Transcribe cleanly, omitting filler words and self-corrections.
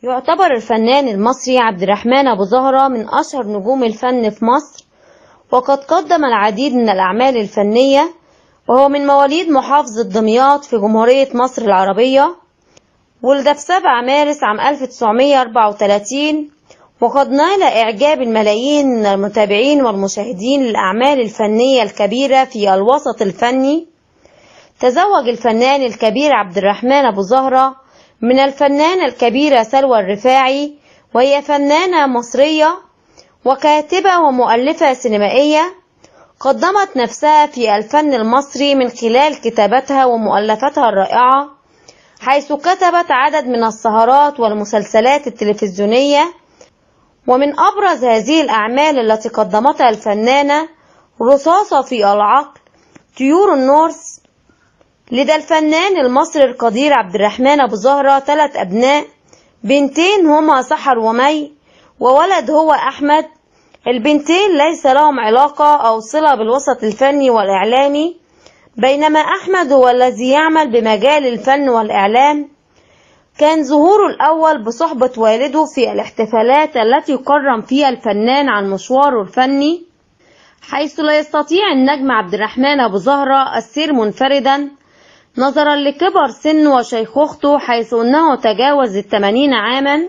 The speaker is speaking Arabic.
يعتبر الفنان المصري عبد الرحمن أبو زهرة من أشهر نجوم الفن في مصر، وقد قدم العديد من الأعمال الفنية، وهو من مواليد محافظة دمياط في جمهورية مصر العربية. ولد في 7 مارس عام 1934، وقد نال إعجاب الملايين من المتابعين والمشاهدين للأعمال الفنية الكبيرة في الوسط الفني. تزوج الفنان الكبير عبد الرحمن أبو زهرة من الفنانة الكبيرة سلوى الرفاعي، وهي فنانة مصرية وكاتبة ومؤلفة سينمائية، قدمت نفسها في الفن المصري من خلال كتابتها ومؤلفاتها الرائعة، حيث كتبت عدد من السهرات والمسلسلات التلفزيونية. ومن أبرز هذه الأعمال التي قدمتها الفنانة رصاصة في العقل، طيور النورس. لدى الفنان المصري القدير عبد الرحمن أبو زهرة 3 أبناء، بنتين هما سحر ومي، وولد هو أحمد. البنتين ليس لهم علاقة أو صلة بالوسط الفني والإعلامي، بينما أحمد هو الذي يعمل بمجال الفن والإعلام. كان ظهوره الأول بصحبة والده في الاحتفالات التي يكرم فيها الفنان عن مشواره الفني، حيث لا يستطيع النجم عبد الرحمن أبو زهرة السير منفردا نظرا لكبر سنه وشيخوخته، حيث أنه تجاوز 80 عاما.